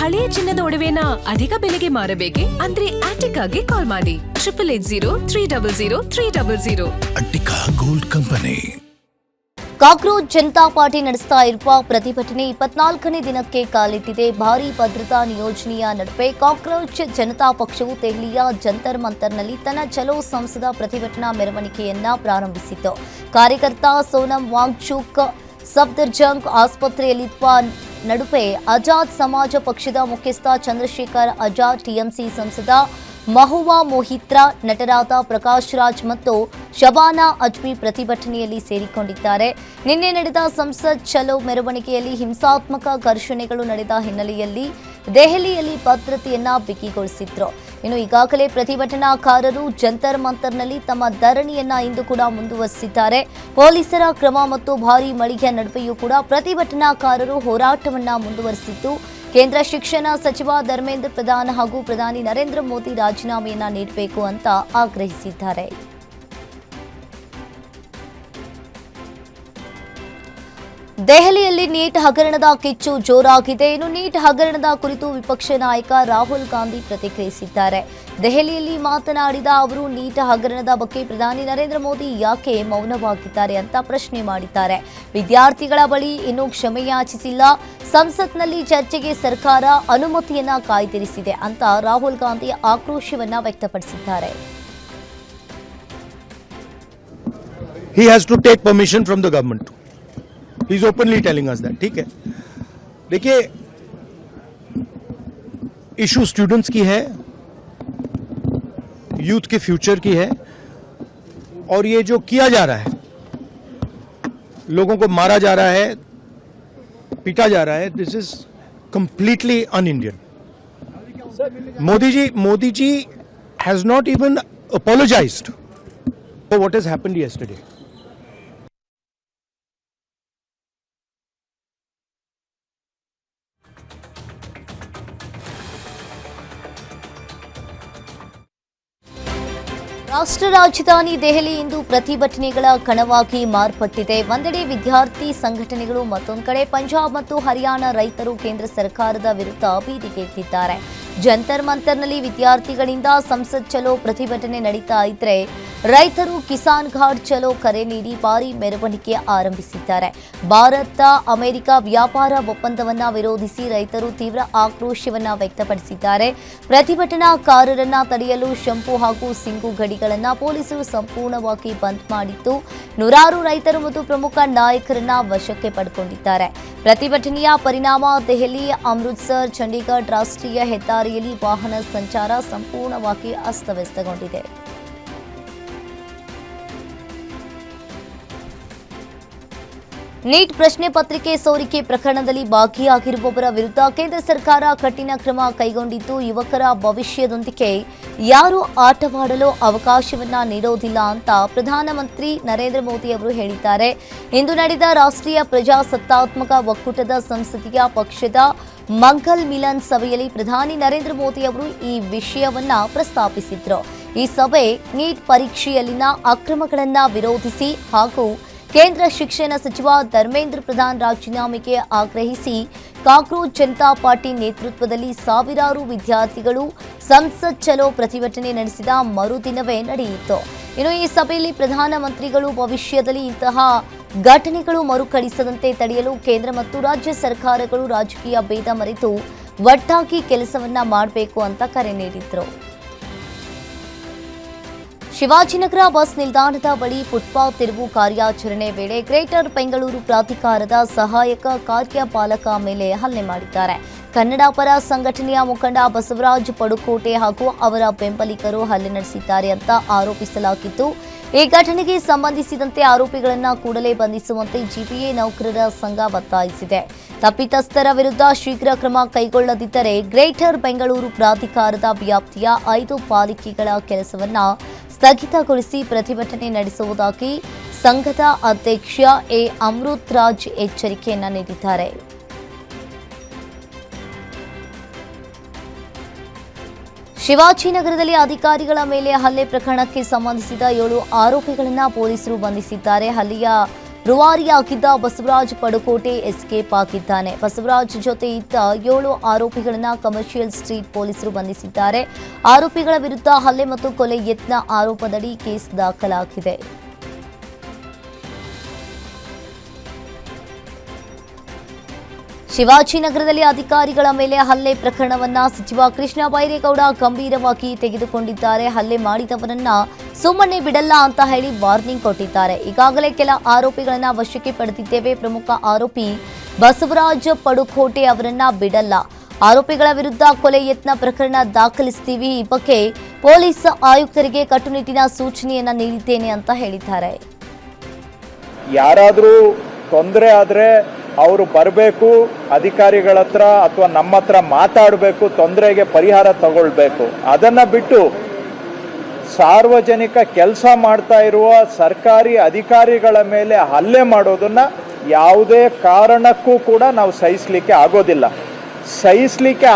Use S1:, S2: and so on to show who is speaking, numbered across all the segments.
S1: ಹಳೆಯ ಚಿನ್ನದ ಒಡವೆನ ಅಧಿಕ ಬೆಲೆಗೆ ಮಾರಬೇಕೆ? ಅಂದ್ರೆ ಆಟಿಕಾಗೆ ಕಾಲ್ ಮಾಡಿ 8880300300.
S2: Attica gold company.
S3: Cockroach Janata party ನಡೆಸ್ತಾ ಇರುವ ಪ್ರತಿಭಟನೆ 24ನೇ ದಿನಕ್ಕೆ ಕಾಲಿಟ್ಟಿದೆ. ಭಾರೀ ಭದ್ರತಾ ನಿಯೋಜನೆಯ ನಡುವೆ ಕಾಕ್ರೋಚ್ ಜನತಾ ಪಕ್ಷವು ದೆಹಲಿಯ ಜಂತರ್ ಮಂತರ್ನಲ್ಲಿ ತನ್ನ ಚಲೋ ಸಂಸದ ಪ್ರತಿಭಟನಾ ಮೆರವಣಿಗೆಯನ್ನ ಪ್ರಾರಂಭಿಸಿತು. ಕಾರ್ಯಕರ್ತ ಸೋನಂ ವಾಂಗ್ಚುಕ್ ಸಫ್ದರ್ಜಂಗ್ ಆಸ್ಪತ್ರೆಯಲ್ಲಿರುವ ನಡುವೆ ಆಜಾದ್ ಸಮಾಜ ಪಕ್ಷದ ಮುಖ್ಯಸ್ಥ ಚಂದ್ರಶೇಖರ್ ಆಜಾದ್, ಟಿಎಂಸಿ ಸಂಸದ ಮಹುವಾ ಮೊಹಿತ್ರಾ, ನಟರಾದ ಪ್ರಕಾಶ್ ರಾಜ್ ಮತ್ತು ಶಬಾನಾ ಅಜ್ಮಿ ಪ್ರತಿಭಟನೆಯಲ್ಲಿ ಸೇರಿಕೊಂಡಿದ್ದಾರೆ. ನಿನ್ನೆ ನಡೆದ ಸಂಸತ್ ಚಲೋ ಮೆರವಣಿಗೆಯಲ್ಲಿ ಹಿಂಸಾತ್ಮಕ ಘರ್ಷಣೆಗಳು ನಡೆದ ಹಿನ್ನೆಲೆಯಲ್ಲಿ ದೆಹಲಿಯಲ್ಲಿ ಭದ್ರತೆಯನ್ನ ಬಿಗಿಗೊಳಿಸಿದ್ರು. ಇನ್ನು ಈಗಾಗಲೇ ಪ್ರತಿಭಟನಾಕಾರರು ಜಂತರ್ ಮಂತರ್ನಲ್ಲಿ ತಮ್ಮ ಧರಣಿಯನ್ನ ಇಂದು ಕೂಡ ಮುಂದುವರಿಸಿದ್ದಾರೆ. ಪೊಲೀಸರ ಕ್ರಮ ಮತ್ತು ಭಾರೀ ಮಳೆಯ ನಡುವೆಯೂ ಕೂಡ ಪ್ರತಿಭಟನಾಕಾರರು ಹೋರಾಟವನ್ನ ಮುಂದುವರಿಸಿದ್ದು, ಕೇಂದ್ರ ಶಿಕ್ಷಣ ಸಚಿವ ಧರ್ಮೇಂದ್ರ ಪ್ರಧಾನ್ ಹಾಗೂ ಪ್ರಧಾನಿ ನರೇಂದ್ರ ಮೋದಿ ರಾಜೀನಾಮೆಯನ್ನ ನೀಡಬೇಕು ಅಂತ ಆಗ್ರಹಿಸಿದ್ದಾರೆ. ದೆಹಲಿಯಲ್ಲಿ ನೀಟ್ ಹಗರಣದ ಕಿಚ್ಚು ಜೋರಾಗಿದೆ. ಇನ್ನು ನೀಟ್ ಹಗರಣದ ಕುರಿತು ವಿಪಕ್ಷ ನಾಯಕ ರಾಹುಲ್ ಗಾಂಧಿ ಪ್ರತಿಕ್ರಿಯಿಸಿದ್ದಾರೆ. ದೆಹಲಿಯಲ್ಲಿ ಮಾತನಾಡಿದ ಅವರು ನೀಟ್ ಹಗರಣದ ಬಗ್ಗೆ ಪ್ರಧಾನಿ ನರೇಂದ್ರ ಮೋದಿ ಯಾಕೆ ಮೌನವಾಗಿದ್ದಾರೆ ಅಂತ ಪ್ರಶ್ನೆ ಮಾಡಿದ್ದಾರೆ. ವಿದ್ಯಾರ್ಥಿಗಳ ಬಳಿ ಇನ್ನೂ ಕ್ಷಮೆಯಾಚಿಸಿಲ್ಲ, ಸಂಸತ್ನಲ್ಲಿ ಚರ್ಚೆಗೆ ಸರ್ಕಾರ ಅನುಮತಿಯನ್ನ ಕಾಯ್ದಿರಿಸಿದೆ ಅಂತ ರಾಹುಲ್ ಗಾಂಧಿ ಆಕ್ರೋಶವನ್ನ ವ್ಯಕ್ತಪಡಿಸಿದ್ದಾರೆ.
S4: He has to take permission from the government. He is openly telling us that. ठीक है, देखिए इशू स्टूडेंट्स की है, यूथ के फ्यूचर की है, और ये जो किया जा रहा है, लोगों को मारा जा रहा है, पीटा जा रहा है, this is completely un-Indian. Modi ji has not even apologized for what has happened yesterday.
S3: ರಾಷ್ಟ್ರ ರಾಜಧಾನಿ ದೆಹಲಿ ಇಂದು ಪ್ರತಿಭಟನೆಗಳ ಕಣವಾಗಿ ಮಾರ್ಪಟ್ಟಿದೆ. ಒಂದೆಡೆ ವಿದ್ಯಾರ್ಥಿ ಸಂಘಟನೆಗಳು, ಮತ್ತೊಂದು ಕಡೆ ಪಂಜಾಬ್ ಮತ್ತು ಹರಿಯಾಣ ರೈತರು ಕೇಂದ್ರ ಸರ್ಕಾರದ ವಿರುದ್ಧ ಬೀದಿಗೆದ್ದಿದ್ದಾರೆ. ಜಂತರ್ ಮಂತರ್ನಲ್ಲಿ ವಿದ್ಯಾರ್ಥಿಗಳಿಂದ ಸಂಸತ್ ಚಲೋ ಪ್ರತಿಭಟನೆ ನಡೀತಾ ಇದ್ರೆ, ರೈತರು ಕಿಸಾನ್ ಘಾಟ್ ಚಲೋ ಕರೆ ನೀಡಿ ಭಾರೀ ಮೆರವಣಿಗೆ ಆರಂಭಿಸಿದ್ದಾರೆ. ಭಾರತ ಅಮೆರಿಕ ವ್ಯಾಪಾರ ಒಪ್ಪಂದವನ್ನ ವಿರೋಧಿಸಿ ರೈತರು ತೀವ್ರ ಆಕ್ರೋಶವನ್ನ ವ್ಯಕ್ತಪಡಿಸಿದ್ದಾರೆ. ಪ್ರತಿಭಟನಾಕಾರರನ್ನ ತಡೆಯಲು ಶಂಪು ಹಾಗೂ ಸಿಂಗು ಗಡಿಗಳನ್ನ ಪೊಲೀಸರು ಸಂಪೂರ್ಣವಾಗಿ ಬಂದ್ ಮಾಡಿದ್ದು, ನೂರಾರು ರೈತರು ಮತ್ತು ಪ್ರಮುಖ ನಾಯಕರನ್ನ ವಶಕ್ಕೆ ಪಡೆದುಕೊಂಡಿದ್ದಾರೆ. ಪ್ರತಿಭಟನೆಯ ಪರಿಣಾಮ ದೆಹಲಿ, ಅಮೃತ್ಸರ್, ಚಂಡೀಗಢ ರಾಷ್ಟ್ರೀಯ ಹೆದ್ದಾರಿಯಲ್ಲಿ ವಾಹನ ಸಂಚಾರ ಸಂಪೂರ್ಣವಾಗಿ ಅಸ್ತವ್ಯಸ್ತಗೊಂಡಿದೆ. ನೀಟ್ ಪ್ರಶ್ನೆ ಪತ್ರಿಕೆ ಸೋರಿಕೆ ಪ್ರಕರಣದಲ್ಲಿ ಭಾಗಿಯಾಗಿರುವವರ ವಿರುದ್ಧ ಕೇಂದ್ರ ಸರ್ಕಾರ ಕಠಿಣ ಕ್ರಮ ಕೈಗೊಂಡಿದ್ದು, ಯುವಕರ ಭವಿಷ್ಯದೊಂದಿಗೆ ಯಾರೂ ಆಟವಾಡಲು ಅವಕಾಶವನ್ನ ನೀಡೋದಿಲ್ಲ ಅಂತ ಪ್ರಧಾನಮಂತ್ರಿ ನರೇಂದ್ರ ಮೋದಿ ಅವರು ಹೇಳಿದ್ದಾರೆ. ಇಂದು ನಡೆದ ರಾಷ್ಟ್ರೀಯ ಪ್ರಜಾಸತ್ತಾತ್ಮಕ ಒಕ್ಕೂಟದ ಸಂಸದೀಯ ಪಕ್ಷದ ಮಂಗಲ್ ಮಿಲನ್ ಸಭೆಯಲ್ಲಿ ಪ್ರಧಾನಿ ನರೇಂದ್ರ ಮೋದಿ ಅವರು ಈ ವಿಷಯವನ್ನ ಪ್ರಸ್ತಾಪಿಸಿದ್ರು. ಈ ಸಭೆ ನೀಟ್ ಪರೀಕ್ಷೆಯಲ್ಲಿನ ಅಕ್ರಮಗಳನ್ನ ವಿರೋಧಿಸಿ ಹಾಗೂ ಕೇಂದ್ರ ಶಿಕ್ಷಣ ಸಚಿವ ಧರ್ಮೇಂದ್ರ ಪ್ರಧಾನ್ ರಾಜೀನಾಮೆಗೆ ಆಗ್ರಹಿಸಿ ಕಾಕ್ರೋಚ್ ಜನತಾ ಪಾರ್ಟಿ ನೇತೃತ್ವದಲ್ಲಿ ಸಾವಿರಾರು ವಿದ್ಯಾರ್ಥಿಗಳು ಸಂಸತ್ ಚಲೋ ಪ್ರತಿಭಟನೆ ನಡೆಸಿದ ಮರುದಿನವೇ ನಡೆಯಿತು. ಇನ್ನು ಈ ಸಭೆಯಲ್ಲಿ ಪ್ರಧಾನಮಂತ್ರಿಗಳು ಭವಿಷ್ಯದಲ್ಲಿ ಇಂತಹ ಘಟನೆಗಳು ಮರುಕಳಿಸದಂತೆ ತಡೆಯಲು ಕೇಂದ್ರ ಮತ್ತು ರಾಜ್ಯ ಸರ್ಕಾರಗಳು ರಾಜಕೀಯ ಭೇದ ಮರೆತು ಒಟ್ಟಾಗಿ ಕೆಲಸವನ್ನ ಮಾಡಬೇಕು ಅಂತ ಕರೆ ನೀಡಿದ್ರು. ಶಿವಾಜಿನಗರ ಬಸ್ ನಿಲ್ದಾಣದ ಬಳಿ ಫುಟ್ಪಾತ್ ತಿರುವು ಕಾರ್ಯಾಚರಣೆ ವೇಳೆ ಗ್ರೇಟರ್ ಬೆಂಗಳೂರು ಪ್ರಾಧಿಕಾರದ ಸಹಾಯಕ ಕಾರ್ಯಪಾಲಕ ಮೇಲೆ ಹಲ್ಲೆ ಮಾಡಿದ್ದಾರೆ. ಕನ್ನಡ ಪರ ಸಂಘಟನೆಯ ಮುಖಂಡ ಬಸವರಾಜ್ ಪಡುಕೋಟೆ ಹಾಗೂ ಅವರ ಬೆಂಬಲಿಗರು ಹಲ್ಲೆ ನಡೆಸಿದ್ದಾರೆ ಅಂತ ಆರೋಪಿಸಲಾಗಿದ್ದು, ಈ ಘಟನೆಗೆ ಸಂಬಂಧಿಸಿದಂತೆ ಆರೋಪಿಗಳನ್ನು ಕೂಡಲೇ ಬಂಧಿಸುವಂತೆ ಜಿಪಿಎ ನೌಕರರ ಸಂಘ ಒತ್ತಾಯಿಸಿದೆ. ತಪ್ಪಿತಸ್ಥರ ವಿರುದ್ಧ ಶೀಘ್ರ ಕ್ರಮ ಕೈಗೊಳ್ಳದಿದ್ದರೆ ಗ್ರೇಟರ್ ಬೆಂಗಳೂರು ಪ್ರಾಧಿಕಾರದ ವ್ಯಾಪ್ತಿಯ 5 ಪಾಲಿಕೆಗಳ ಕೆಲಸವನ್ನ ಸ್ಥಗಿತಗೊಳಿಸಿ ಪ್ರತಿಭಟನೆ ನಡೆಸುವುದಾಗಿ ಸಂಘದ ಅಧ್ಯಕ್ಷ ಎ ಅಮೃತ್ ರಾಜ್ ಎಚ್ಚರಿಕೆಯನ್ನ ನೀಡಿದ್ದಾರೆ. ಶಿವಾಜಿನಗರದಲ್ಲಿ ಅಧಿಕಾರಿಗಳ ಮೇಲೆ ಹಲ್ಲೆ ಪ್ರಕರಣಕ್ಕೆ ಸಂಬಂಧಿಸಿದ 7 ಆರೋಪಿಗಳನ್ನು ಪೊಲೀಸರು ಬಂಧಿಸಿದ್ದಾರೆ. ಹಲ್ಲೆಯ ರೂವಾರಿಯಾಗಿದ್ದ ಬಸವರಾಜ್ ಪಡುಕೋಟೆ ಎಸ್ಕೇಪ್ ಆಗಿದ್ದಾನೆ. ಬಸವರಾಜ್ ಜೊತೆ ಇದ್ದ 7 ಆರೋಪಿಗಳನ್ನ ಕಮರ್ಷಿಯಲ್ ಸ್ಟ್ರೀಟ್ ಪೊಲೀಸರು ಬಂಧಿಸಿದ್ದಾರೆ. ಆರೋಪಿಗಳ ವಿರುದ್ಧ ಹಲ್ಲೆ ಮತ್ತು ಕೊಲೆ ಯತ್ನ ಆರೋಪದಡಿ ಕೇಸ್ ದಾಖಲಾಗಿದೆ. ಶಿವಾಜಿನಗರದಲ್ಲಿ ಅಧಿಕಾರಿಗಳ ಮೇಲೆ ಹಲ್ಲೆ ಪ್ರಕರಣವನ್ನ ಸಚಿವ ಕೃಷ್ಣ ಬೈರೇಗೌಡ ಗಂಭೀರವಾಗಿ ತೆಗೆದುಕೊಂಡಿದ್ದಾರೆ. ಹಲ್ಲೆ ಮಾಡಿದವರನ್ನ ಸುಮ್ಮನೆ ಬಿಡಲ್ಲ ಅಂತ ಹೇಳಿ ವಾರ್ನಿಂಗ್ ಕೊಟ್ಟಿದ್ದಾರೆ. ಈಗಾಗಲೇ ಕೆಲ ಆರೋಪಿಗಳನ್ನ ವಶಕ್ಕೆ ಪಡೆದಿದ್ದೇವೆ. ಪ್ರಮುಖ ಆರೋಪಿ ಬಸವರಾಜ್ ಪಡುಕೋಟೆ ಅವರನ್ನ ಬಿಡಲ್ಲ. ಆರೋಪಿಗಳ ವಿರುದ್ಧ ಕೊಲೆ ಯತ್ನ ಪ್ರಕರಣ ದಾಖಲಿಸ್ತೀವಿ. ಈ ಬಗ್ಗೆ ಪೊಲೀಸ್ ಆಯುಕ್ತರಿಗೆ ಕಟ್ಟುನಿಟ್ಟಿನ ಸೂಚನೆಯನ್ನ ನೀಡಿದ್ದೇನೆ ಅಂತ ಹೇಳಿದ್ದಾರೆ.
S5: ಯಾರಾದರೂ ತೊಂದರೆ ಆದರೆ ಅವರು ಬರಬೇಕು, ಅಧಿಕಾರಿಗಳ ಹತ್ರ ಅಥವಾ ನಮ್ಮ ಹತ್ರ ಮಾತಾಡಬೇಕು, ತೊಂದರೆಗೆ ಪರಿಹಾರ ತಗೊಳ್ಬೇಕು. ಅದನ್ನ ಬಿಟ್ಟು ಸಾರ್ವಜನಿಕ ಕೆಲಸ ಮಾಡ್ತಾ ಇರುವ ಸರ್ಕಾರಿ ಅಧಿಕಾರಿಗಳ ಮೇಲೆ ಹಲ್ಲೆ ಮಾಡೋದನ್ನ ಯಾವುದೇ ಕಾರಣಕ್ಕೂ ಕೂಡ ನಾವು ಸಹಿಸಲಿಕ್ಕೆ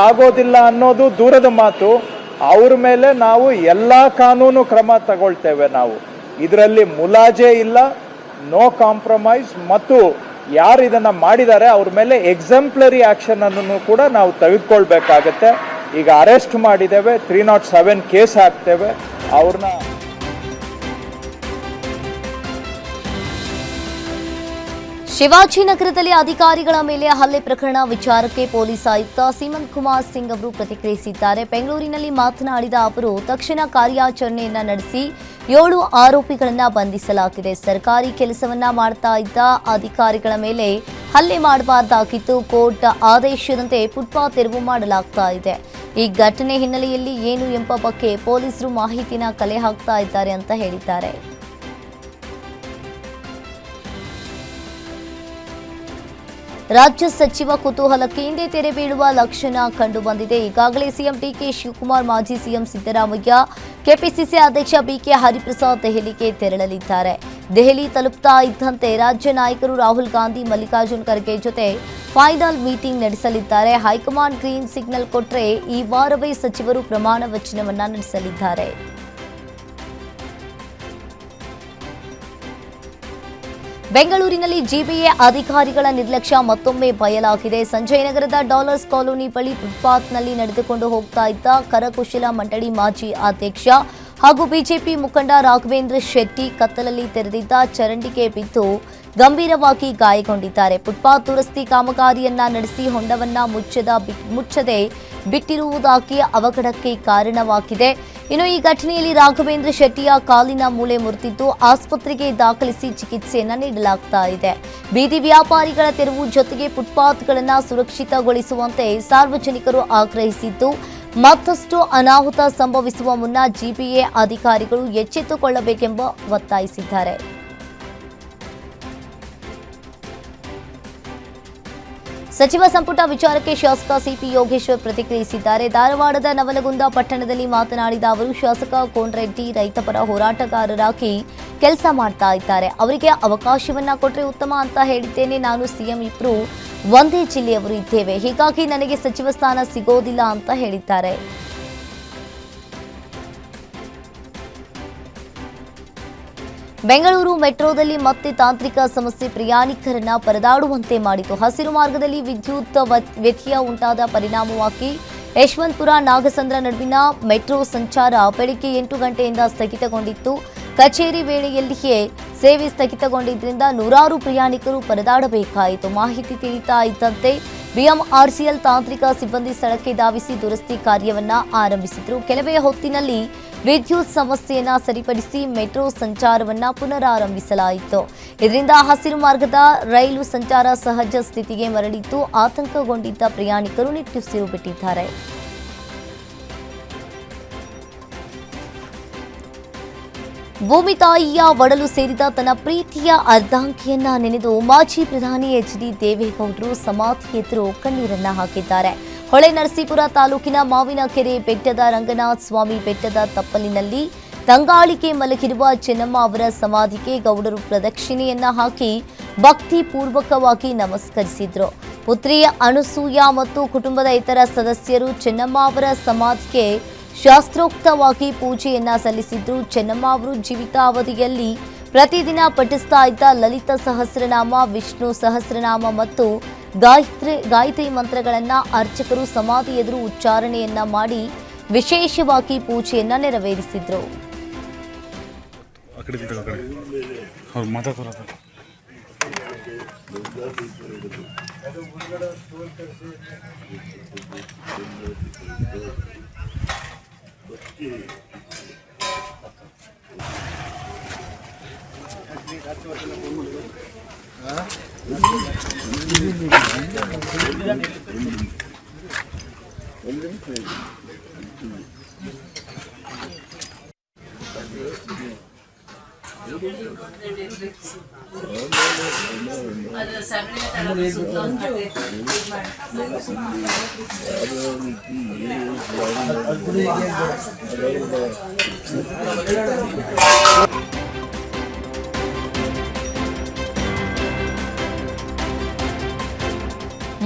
S5: ಆಗೋದಿಲ್ಲ ಅನ್ನೋದು ದೂರದ ಮಾತು. ಅವ್ರ ಮೇಲೆ ನಾವು ಎಲ್ಲ ಕಾನೂನು ಕ್ರಮ ತಗೊಳ್ತೇವೆ. ನಾವು ಇದರಲ್ಲಿ ಮುಲಾಜೆ ಇಲ್ಲ, ನೋ ಕಾಂಪ್ರಮೈಸ್. ಮತ್ತು ಯಾರು ಇದನ್ನ ಮಾಡಿದ್ದಾರೆ ಅವ್ರ ಮೇಲೆ ಎಕ್ಸಾಂಪ್ಲರಿ ಆಕ್ಷನ್ ಅನ್ನು ಕೂಡ ನಾವು ತೆಗೆದುಕೊಳ್ಬೇಕಾಗತ್ತೆ. ಈಗ ಅರೆಸ್ಟ್ ಮಾಡಿದ್ದೇವೆ, 307 ಕೇಸ್ ಹಾಕ್ತೇವೆ ಅವ್ರನ್ನ.
S3: ಶಿವಾಜಿನಗರದಲ್ಲಿ ಅಧಿಕಾರಿಗಳ ಮೇಲೆ ಹಲ್ಲೆ ಪ್ರಕರಣ ವಿಚಾರಕ್ಕೆ ಪೊಲೀಸ್ ಆಯುಕ್ತ ಸೀಮಂತ್ ಕುಮಾರ್ ಸಿಂಗ್ ಅವರು ಪ್ರತಿಕ್ರಿಯಿಸಿದ್ದಾರೆ. ಬೆಂಗಳೂರಿನಲ್ಲಿ ಮಾತನಾಡಿದ ಅವರು, ತಕ್ಷಣ ಕಾರ್ಯಾಚರಣೆಯನ್ನ ನಡೆಸಿ 7 ಆರೋಪಿಗಳನ್ನ ಬಂಧಿಸಲಾಗಿದೆ. ಸರ್ಕಾರಿ ಕೆಲಸವನ್ನ ಮಾಡ್ತಾ ಇದ್ದ ಅಧಿಕಾರಿಗಳ ಮೇಲೆ ಹಲ್ಲೆ ಮಾಡಬಾರ್ದಾಗಿತ್ತು. ಕೋರ್ಟ್ ಆದೇಶದಂತೆ ಫುಟ್ಪಾತ್ ತೆರವು ಮಾಡಲಾಗ್ತಾ ಇದೆ. ಈ ಘಟನೆ ಹಿನ್ನೆಲೆಯಲ್ಲಿ ಏನು ಎಂಬ ಬಗ್ಗೆ ಪೊಲೀಸರು ಮಾಹಿತಿನ ಕಲೆ ಹಾಕ್ತಾ ಇದ್ದಾರೆ ಅಂತ ಹೇಳಿದ್ದಾರೆ. ರಾಜ್ಯ ಸಚಿವ ಕುತೂಹಲಕ್ಕೆ ಹಿಂದೆ ತೆರೆ ಬೀಳುವ ಲಕ್ಷಣ ಕಂಡು ಬಂದಿದೆ. ಈಗಾಗಲೇ ಸಿಎಂ ಡಿಕೆ ಶಿವಕುಮಾರ್, ಮಾಜಿ ಸಿಎಂ ಸಿದ್ದರಾಮಯ್ಯ, ಕೆಪಿಸಿಸಿ ಅಧ್ಯಕ್ಷ ಬಿಕೆ ಹರಿಪ್ರಸಾದ್ ದೆಹಲಿಗೆ ತೆರಳಲಿದ್ದಾರೆ. ದೆಹಲಿ ತಲುಪ್ತಾ ಇದ್ದಂತೆ ರಾಜ್ಯ ನಾಯಕರು ರಾಹುಲ್ ಗಾಂಧಿ, ಮಲ್ಲಿಕಾರ್ಜುನ್ ಖರ್ಗೆ ಜೊತೆ ಫೈನಲ್ ಮೀಟಿಂಗ್ ನಡೆಸಲಿದ್ದಾರೆ. ಹೈಕಮಾಂಡ್ ಗ್ರೀನ್ ಸಿಗ್ನಲ್ ಕೊಟ್ಟರೆ ಈ ವಾರವೇ ಸಚಿವರು ಪ್ರಮಾಣ ವಚನವನ್ನ ನಡೆಸಲಿದ್ದಾರೆ. ಬೆಂಗಳೂರಿನಲ್ಲಿ ಜಿಬಿಎ ಅಧಿಕಾರಿಗಳ ನಿರ್ಲಕ್ಷ್ಯ ಮತ್ತೊಮ್ಮೆ ಬಯಲಾಗಿದೆ. ಸಂಜಯನಗರದ ಡಾಲರ್ಸ್ ಕಾಲೋನಿ ಬಳಿ ಫುಟ್ಪಾತ್ನಲ್ಲಿ ನಡೆದುಕೊಂಡು ಹೋಗ್ತಾ ಇದ್ದ ಕರಕುಶಲ ಮಂಡಳಿ ಮಾಜಿ ಅಧ್ಯಕ್ಷ ಹಾಗೂ ಬಿಜೆಪಿ ಮುಖಂಡ ರಾಘವೇಂದ್ರ ಶೆಟ್ಟಿ ಕತ್ತಲಲ್ಲಿ ತೆರೆದಿದ್ದ ಚರಂಡಿಗೆ ಬಿದ್ದು ಗಂಭೀರವಾಗಿ ಗಾಯಗೊಂಡಿದ್ದಾರೆ. ಫುಟ್ಪಾತ್ ದುರಸ್ತಿ ಕಾಮಗಾರಿಯನ್ನ ನಡೆಸಿ ಹೊಂಡವನ್ನ ಮುಚ್ಚದೆ ಬಿಟ್ಟಿರುವುದಾಗಿ ಅವಘಡಕ್ಕೆ ಕಾರಣವಾಗಿದೆ. ಇನ್ನು ಈ ಘಟನೆಯಲ್ಲಿ ರಾಘವೇಂದ್ರ ಶೆಟ್ಟಿಯ ಕಾಲಿನ ಮೂಳೆ ಮುರಿದಿದ್ದು ಆಸ್ಪತ್ರೆಗೆ ದಾಖಲಿಸಿ ಚಿಕಿತ್ಸೆಯನ್ನ ನೀಡಲಾಗ್ತಾ ಇದೆ. ಬೀದಿ ವ್ಯಾಪಾರಿಗಳ ತೆರವು ಜೊತೆಗೆ ಫುಟ್ಪಾತ್ಗಳನ್ನು ಸುರಕ್ಷಿತಗೊಳಿಸುವಂತೆ ಸಾರ್ವಜನಿಕರು ಆಗ್ರಹಿಸಿದ್ದು, ಮತ್ತಷ್ಟು ಅನಾಹುತ ಸಂಭವಿಸುವ ಮುನ್ನ ಜಿಬಿಎ ಅಧಿಕಾರಿಗಳು ಎಚ್ಚೆತ್ತುಕೊಳ್ಳಬೇಕೆಂಬ ಒತ್ತಾಯಿಸಿದ್ದಾರೆ. ಸಚಿವ ಸಂಪುಟ ವಿಚಾರಕ್ಕೆ ಶಾಸಕ ಸಿಪಿ ಯೋಗೇಶ್ವರ್ ಪ್ರತಿಕ್ರಿಯಿಸಿದ್ದಾರೆ. ಧಾರವಾಡದ ನವಲಗುಂದ ಪಟ್ಟಣದಲ್ಲಿ ಮಾತನಾಡಿದ ಅವರು, ಶಾಸಕ ಕೋನರೆಡ್ಡಿ ರೈತಪರ ಹೋರಾಟಗಾರರಾಗಿ ಕೆಲಸ ಮಾಡ್ತಾ ಇದ್ದಾರೆ. ಅವರಿಗೆ ಅವಕಾಶವನ್ನ ಕೊಟ್ಟರೆ ಉತ್ತಮ ಅಂತ ಹೇಳಿದ್ದೇನೆ. ನಾನು ಸಿಎಂ ಇಬ್ರು ಒಂದೇ ಜಿಲ್ಲೆಯವರು ಇದ್ದೇವೆ, ಹೀಗಾಗಿ ನನಗೆ ಸಚಿವ ಸ್ಥಾನ ಸಿಗೋದಿಲ್ಲ ಅಂತ ಹೇಳಿದ್ದಾರೆ. ಬೆಂಗಳೂರು ಮೆಟ್ರೋದಲ್ಲಿ ಮತ್ತೆ ತಾಂತ್ರಿಕ ಸಮಸ್ಯೆ ಪ್ರಯಾಣಿಕರನ್ನ ಪರದಾಡುವಂತೆ ಮಾಡಿತು. ಹಸಿರು ಮಾರ್ಗದಲ್ಲಿ ವಿದ್ಯುತ್ ವ್ಯತ್ಯಯ ಉಂಟಾದ ಪರಿಣಾಮವಾಗಿ ಯಶವಂತಪುರ ನಾಗಸಂದ್ರ ನಡುವಿನ ಮೆಟ್ರೋ ಸಂಚಾರ ಬೆಳಗ್ಗೆ 8 ಗಂಟೆಯಿಂದ ಸ್ಥಗಿತಗೊಂಡಿತ್ತು. ಕಚೇರಿ ವೇಳೆಯಲ್ಲಿಯೇ ಸೇವೆ ಸ್ಥಗಿತಗೊಂಡಿದ್ದರಿಂದ ನೂರಾರು ಪ್ರಯಾಣಿಕರು ಪರದಾಡಬೇಕಾಯಿತು. ಮಾಹಿತಿ ತಿಳಿತಾ ಇದ್ದಂತೆ ಬಿಎಂಆರ್ಸಿಎಲ್ ತಾಂತ್ರಿಕ ಸಿಬ್ಬಂದಿ ಸ್ಥಳಕ್ಕೆ ಧಾವಿಸಿ ದುರಸ್ತಿ ಕಾರ್ಯವನ್ನ ಆರಂಭಿಸಿದ್ರು. ಕೆಲವೇ ಹೊತ್ತಿನಲ್ಲಿ ವಿದ್ಯುತ್ ಸಮಸ್ಯೆಯನ್ನ ಸರಿಪಡಿಸಿ ಮೆಟ್ರೋ ಸಂಚಾರವನ್ನ ಪುನರಾರಂಭಿಸಲಾಯಿತು. ಇದರಿಂದ ಹಸಿರು ಮಾರ್ಗದ ರೈಲು ಸಂಚಾರ ಸಹಜ ಸ್ಥಿತಿಗೆ ಮರಳಿದ್ದು, ಆತಂಕಗೊಂಡಿದ್ದ ಪ್ರಯಾಣಿಕರು ನಿಟ್ಟುಸಿರು ಬಿಟ್ಟಿದ್ದಾರೆ. ಭೂಮಿ ತಾಯಿಯ ಒಡಲು ಸೇರಿದ ತನ್ನ ಪ್ರೀತಿಯ ಅರ್ಧಾಂಗಿಯನ್ನ ನೆನೆದು ಮಾಜಿ ಪ್ರಧಾನಿ ಎಚ್.ಡಿ. ದೇವೇಗೌಡರು ಸಮಾಧಿ ಎದುರು ಕಣ್ಣೀರನ್ನ ಹಾಕಿದ್ದಾರೆ. ಹೊಳೆ ನರಸೀಪುರ ತಾಲೂಕಿನ ಮಾವಿನಕೆರೆ ಬೆಟ್ಟದ ರಂಗನಾಥ ಸ್ವಾಮಿ ಬೆಟ್ಟದ ತಪ್ಪಲಿನಲ್ಲಿ ತಂಗಾಳಿಗೆ ಮಲಗಿರುವ ಚೆನ್ನಮ್ಮ ಅವರ ಸಮಾಧಿಗೆ ಗೌಡರು ಪ್ರದಕ್ಷಿಣೆಯನ್ನ ಹಾಕಿ ಭಕ್ತಿ ಪೂರ್ವಕವಾಗಿ ನಮಸ್ಕರಿಸಿದ್ರು. ಪುತ್ರಿ ಅನಸೂಯ ಮತ್ತು ಕುಟುಂಬದ ಇತರ ಸದಸ್ಯರು ಚೆನ್ನಮ್ಮ ಅವರ ಸಮಾಧಿಗೆ ಶಾಸ್ತ್ರೋಕ್ತವಾಗಿ ಪೂಜೆಯನ್ನ ಸಲ್ಲಿಸಿದ್ರು. ಚೆನ್ನಮ್ಮ ಅವರು ಜೀವಿತಾವಧಿಯಲ್ಲಿ ಪ್ರತಿದಿನ ಪಠಿಸ್ತಾ ಇದ್ದ ಲಲಿತ ಸಹಸ್ರನಾಮ, ವಿಷ್ಣು ಸಹಸ್ರನಾಮ ಮತ್ತು ಗಾಯತ್ರಿ ಮಂತ್ರಗಳನ್ನ ಅರ್ಚಕರು ಸಮಾಧಿ ಎದುರು ಉಚ್ಚಾರಣೆಯನ್ನ ಮಾಡಿ ವಿಶೇಷವಾಗಿ ಪೂಜೆಯನ್ನ ನೆರವೇರಿಸಿದ್ರು.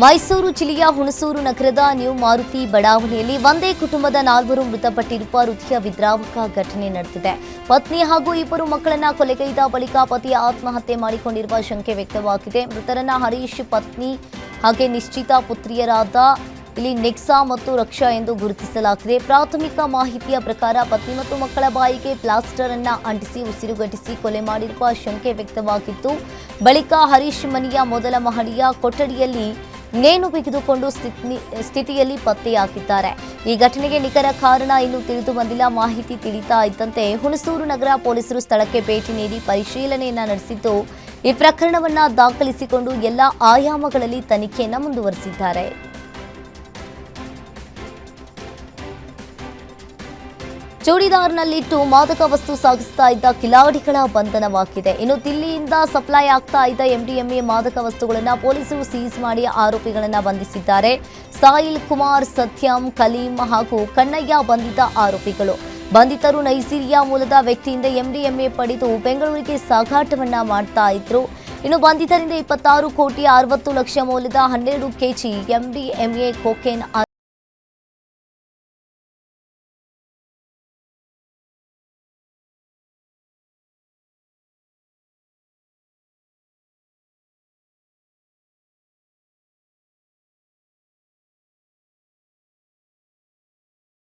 S3: ಮೈಸೂರು ಜಿಲ್ಲೆಯ ಹುಣಸೂರು ನಗರದ ನ್ಯೂ ಮಾರುತಿ ಬಡಾವಣೆಯಲ್ಲಿ ಒಂದೇ ಕುಟುಂಬದ 4 ಮೃತಪಟ್ಟಿರುವ ಹೃದಯ ವಿದ್ರಾವಕ ಘಟನೆ ನಡೆದಿದೆ. ಪತ್ನಿ ಹಾಗೂ 2 ಮಕ್ಕಳನ್ನ ಕೊಲೆಗೈದ ಬಳಿಕ ಪತಿ ಆತ್ಮಹತ್ಯೆ ಮಾಡಿಕೊಂಡಿರುವ ಶಂಕೆ ವ್ಯಕ್ತವಾಗಿದೆ. ಮೃತರನ್ನ ಹರೀಶ್ ಪತ್ನಿ ಹಾಗೆ ನಿಶ್ಚಿತ ಪುತ್ರಿಯರಾದ ಇಲ್ಲಿ ನೆಕ್ಸಾ ಮತ್ತು ರಕ್ಷಾ ಎಂದು ಗುರುತಿಸಲಾಗಿದೆ. ಪ್ರಾಥಮಿಕ ಮಾಹಿತಿಯ ಪ್ರಕಾರ ಪತ್ನಿ ಮತ್ತು ಮಕ್ಕಳ ಬಾಯಿಗೆ ಪ್ಲಾಸ್ಟರ್ ಅನ್ನ ಅಂಟಿಸಿ ಉಸಿರುಗಟ್ಟಿಸಿ ಕೊಲೆ ಮಾಡಿರುವ ಶಂಕೆ ವ್ಯಕ್ತವಾಗಿತ್ತು. ಬಳಿಕ ಹರೀಶ್ ಮನೆಯ ಮೊದಲ ಮಹಡಿಯ ಕೊಠಡಿಯಲ್ಲಿ ನೇಣು ಬಿಗಿದುಕೊಂಡು ಸ್ಥಿತಿಯಲ್ಲಿ ಪತ್ತೆಯಾಗಿದ್ದಾರೆ. ಈ ಘಟನೆಗೆ ನಿಖರ ಕಾರಣ ಇನ್ನೂ ತಿಳಿದು ಬಂದಿಲ್ಲ. ಮಾಹಿತಿ ತಿಳಿತಾ ಇದ್ದಂತೆ ಹುಣಸೂರು ನಗರ ಪೊಲೀಸರು ಸ್ಥಳಕ್ಕೆ ಭೇಟಿ ನೀಡಿ ಪರಿಶೀಲನೆಯನ್ನ ನಡೆಸಿದ್ದು, ಈ ಪ್ರಕರಣವನ್ನ ದಾಖಲಿಸಿಕೊಂಡು ಎಲ್ಲ ಆಯಾಮಗಳಲ್ಲಿ ತನಿಖೆಯನ್ನ ಮುಂದುವರೆಸಿದ್ದಾರೆ. ಚೂಡಿದಾರ್ನಲ್ಲಿಟ್ಟು ಮಾದಕ ವಸ್ತು ಸಾಗಿಸ್ತಾ ಇದ್ದ ಕಿಲಾಡಿಗಳ ಬಂಧನವಾಗಿದೆ. ಇನ್ನು ದಿಲ್ಲಿಯಿಂದ ಸಪ್ಲೈ ಆಗ್ತಾ ಇದ್ದ ಎಂಡಿಎಂಎ ಮಾದಕ ವಸ್ತುಗಳನ್ನು ಪೊಲೀಸರು ಸೀಸ್ ಮಾಡಿ ಆರೋಪಿಗಳನ್ನು ಬಂಧಿಸಿದ್ದಾರೆ. ಸಾಹಿಲ್ ಕುಮಾರ್, ಸತ್ಯಂ, ಕಲೀಂ ಹಾಗೂ ಕಣ್ಣಯ್ಯ ಬಂಧಿತ ಆರೋಪಿಗಳು. ಬಂಧಿತರು ನೈಜೀರಿಯಾ ಮೂಲದ ವ್ಯಕ್ತಿಯಿಂದ ಎಂಡಿಎಂಎ ಪಡೆದು ಬೆಂಗಳೂರಿಗೆ ಸಾಗಾಟವನ್ನ ಮಾಡ್ತಾ ಇದ್ರು. ಇನ್ನು ಬಂಧಿತರಿಂದ 26 ಕೋಟಿ 60 ಲಕ್ಷ ಮೌಲ್ಯದ 12 ಕೆಜಿ ಎಂಡಿಎಂಎ ಕೊಕೇನ್